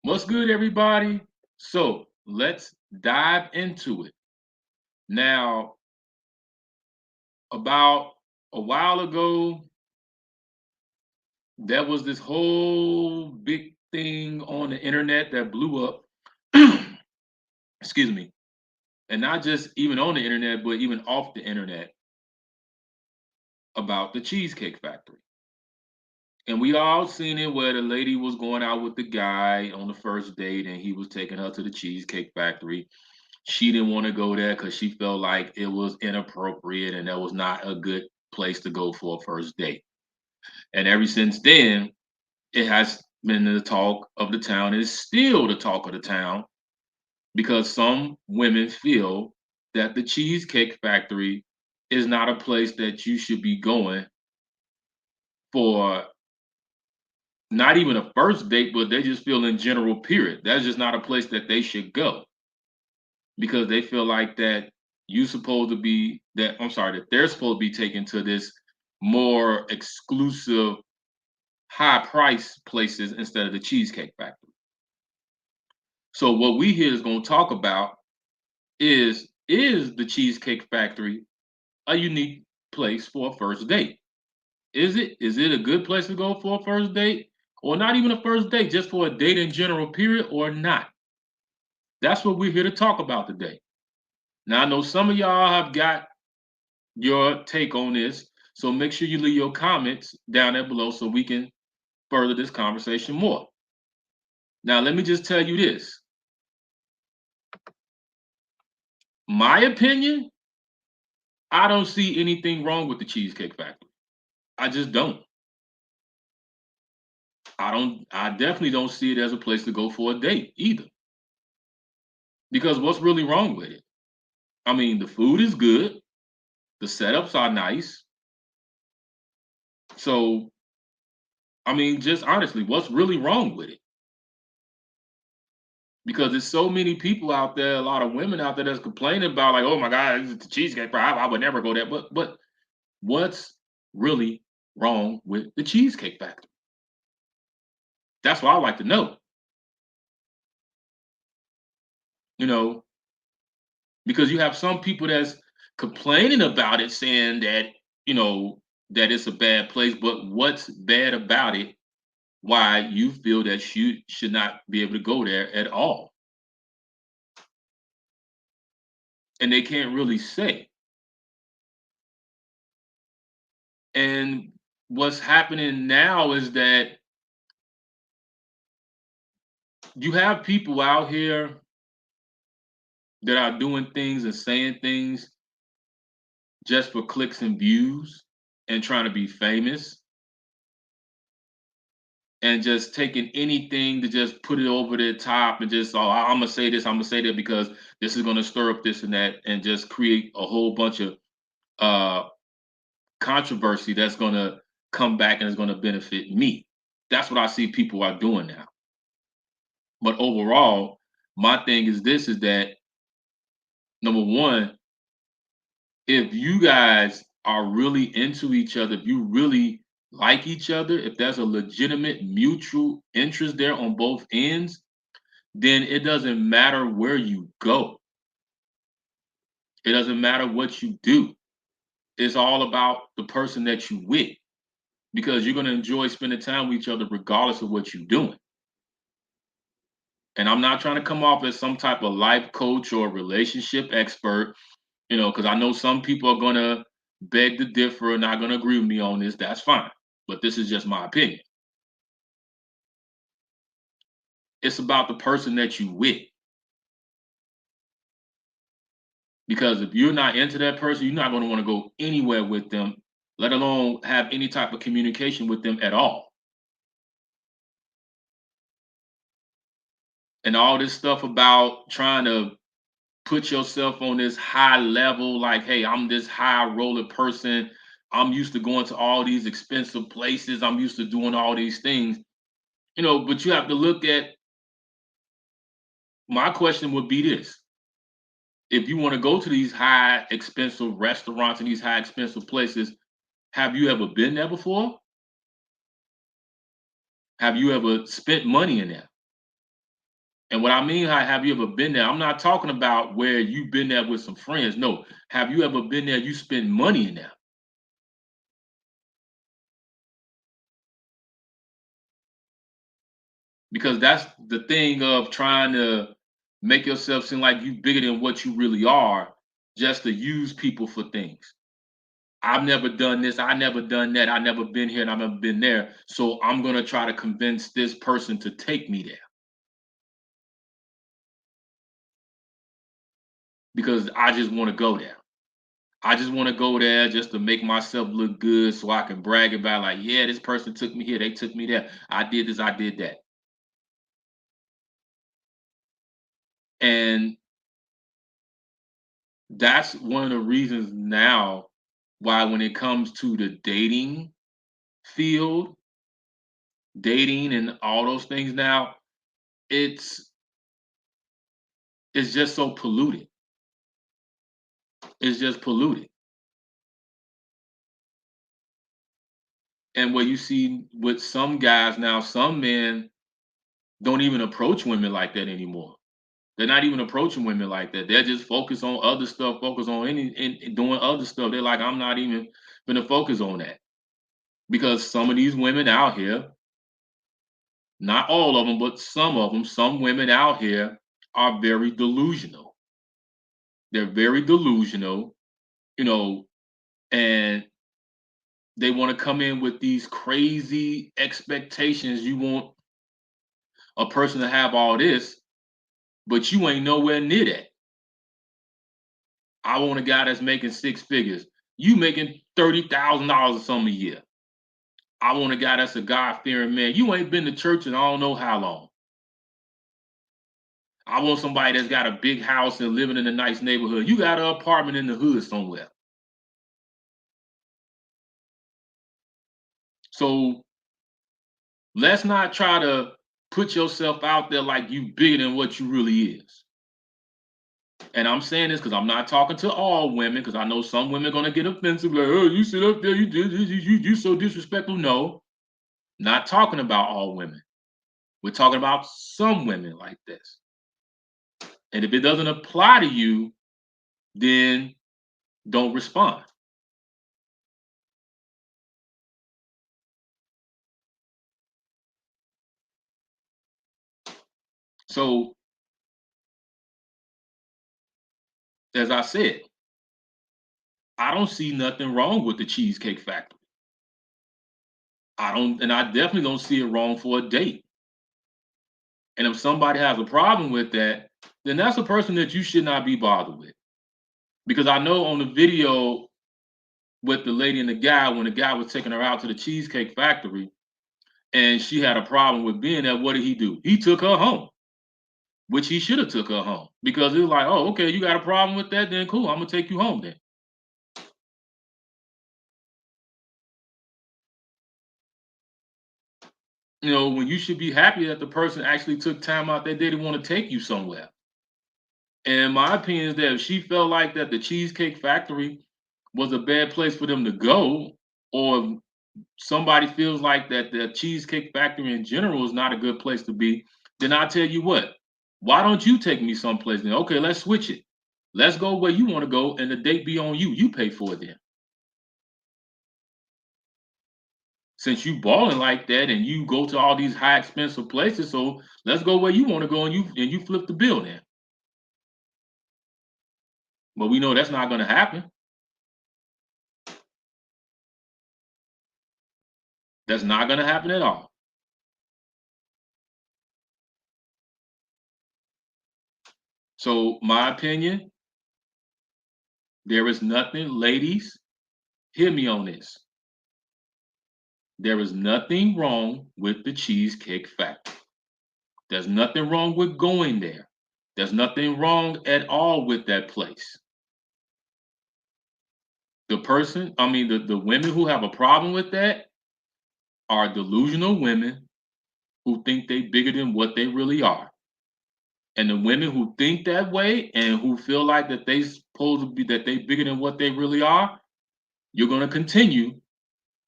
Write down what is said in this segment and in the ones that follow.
What's good, everybody? So let's dive into it. Now, about a while ago, there was this whole big thing on the internet that blew up. Excuse me. And not just even on the internet, but even off the internet about the Cheesecake Factory. And we all seen it where the lady was going out with the guy on the first date and he was taking her to the Cheesecake Factory. She didn't want to go there because she felt like it was inappropriate and that was not a good place to go for a first date. And ever since then, it has been the talk of the town. It's still the talk of the town because some women feel that the Cheesecake Factory is not a place that you should be going for not even a first date, but they just feel in general, period. That's just not a place that they should go because they feel like that you supposed to be that I'm sorry, that they're supposed to be taken to this more exclusive high price places instead of the Cheesecake Factory. So what we here is going to talk about is the Cheesecake Factory a unique place for a first date? Is it a good place to go for a first date? Or not even a first date, just for a date in general, period, or not? That's what we're here to talk about today. Now I know some of y'all have got your take on this. So make sure you leave your comments down there below so we can further this conversation more. Now, let me just tell you this. My opinion, I don't see anything wrong with the Cheesecake Factory. I just don't. I definitely don't see it as a place to go for a date either. Because what's really wrong with it? I mean, the food is good, the setups are nice. So, I mean, just honestly, what's really wrong with it? Because there's so many people out there, a lot of women out there that's complaining about like, oh my God, this is the cheesecake factory. I would never go there. But what's really wrong with the cheesecake factory? That's what I like to know. You know, because you have some people that's complaining about it, saying that you know that it's a bad place. But what's bad about it? Why you feel that you should not be able to go there at all? And they can't really say. And what's happening now is that you have people out here that are doing things and saying things just for clicks and views and trying to be famous and just taking anything to just put it over the top and just, oh, I'm gonna say this, I'm gonna say that because this is gonna stir up this and that and just create a whole bunch of uh controversy that's gonna come back and is gonna benefit me. That's what I see people are doing now. But overall, my thing is this is that number one, if you guys are really into each other, if you really like each other, if there's a legitimate mutual interest there on both ends, then it doesn't matter where you go. It doesn't matter what you do. It's all about the person that you with because you're going to enjoy spending time with each other regardless of what you're doing. And I'm not trying to come off as some type of life coach or relationship expert, because I know some people are going to beg to differ and not going to agree with me on this. That's fine. But this is just my opinion. It's about the person that you with. Because if you're not into that person, you're not going to want to go anywhere with them, let alone have any type of communication with them at all. And all this stuff about trying to put yourself on this high level, like, hey, I'm this high roller person. I'm used to going to all these expensive places. I'm used to doing all these things, but you have to look at my question would be this. If you want to go to these high expensive restaurants and these high expensive places, have you ever been there before? Have you ever spent money in there? And what I mean, have you ever been there? I'm not talking about where you've been there with some friends. No, have you ever been there? You spend money in there because that's the thing of trying to make yourself seem like you bigger than what you really are, just to use people for things. I've never done this. I never done that. I never been here and I've never been there. So I'm gonna try to convince this person to take me there because I just want to go there. I just want to go there just to make myself look good so I can brag about like, yeah, this person took me here, they took me there. I did this, I did that. And that's one of the reasons now why when it comes to the dating field, dating and all those things now, it's it's just so polluted. It's just polluted. And what you see with some guys now, some men don't even approach women like that anymore. They're not even approaching women like that. They're just focused on other stuff, focus on doing other stuff. They're like, I'm not even gonna focus on that. Because some of these women out here, not all of them, but some of them, some women out here are very delusional. They're very delusional, you know, and they want to come in with these crazy expectations. You want a person to have all this, but you ain't nowhere near that. I want a guy that's making six figures. You making $30,000 or something a year. I want a guy that's a God fearing man. You ain't been to church in I don't know how long. I want somebody that's got a big house and living in a nice neighborhood. You got an apartment in the hood somewhere. So let's not try to put yourself out there like you bigger than what you really is. And I'm saying this because I'm not talking to all women, because I know some women are gonna get offensive, like, oh, you sit up there, you did you so disrespectful. No, not talking about all women. We're talking about some women like this. And if it doesn't apply to you, then don't respond. So, as I said, I don't see nothing wrong with the Cheesecake Factory. I don't, and I definitely don't see it wrong for a date. And if somebody has a problem with that, then that's a person that you should not be bothered with. Because I know on the video with the lady and the guy, when the guy was taking her out to the Cheesecake Factory and she had a problem with being there, what did he do? He took her home, which he should have took her home because it was like, oh, okay, you got a problem with that? Then cool, I'm gonna take you home then. You know, when you should be happy that the person actually took time out that day to want to take you somewhere. And my opinion is that if she felt like that the Cheesecake Factory was a bad place for them to go, or somebody feels like that the Cheesecake Factory in general is not a good place to be, then I tell you what, why don't you take me someplace then? Okay, let's switch it. Let's go where you want to go, and the date be on you. You pay for it then. Since you balling like that and you go to all these high expensive places, so let's go where you want to go and you flip the bill then. But we know that's not going to happen. That's not going to happen at all. So my opinion, there is nothing, ladies, hear me on this. There is nothing wrong with the Cheesecake Factory. There's nothing wrong with going there. There's nothing wrong at all with that place. The women who have a problem with that are delusional women who think they bigger than what they really are. And the women who think that way and who feel like that they supposed to be that they bigger than what they really are, you're gonna continue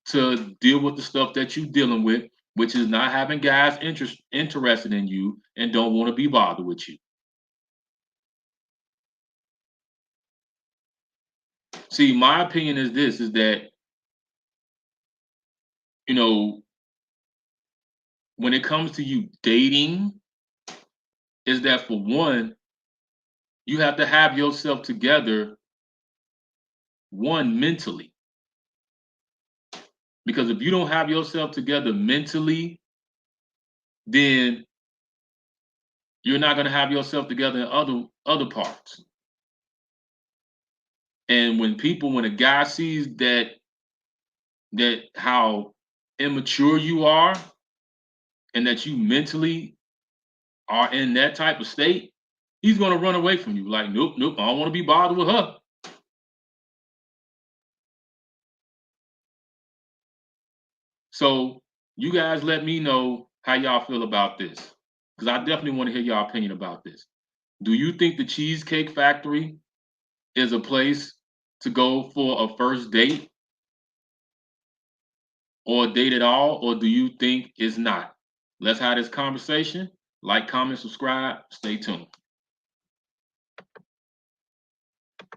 to deal with the stuff that you're dealing with which is not having guys interested in you and don't want to be bothered with you. See, my opinion is this: is that you know when it comes to you dating, is that for one, you have to have yourself together, one mentally, because if you don't have yourself together mentally, then you're not going to have yourself together in other parts. And when a guy sees that how immature you are and that you mentally are in that type of state, he's going to run away from you. Like, nope, nope, I don't want to be bothered with her. So you guys let me know how y'all feel about this, because I definitely want to hear y'all opinion about this. Do you think the Cheesecake Factory is a place to go for a first date or a date at all, or do you think it's not? Let's have this conversation. Like, comment, subscribe. Stay tuned.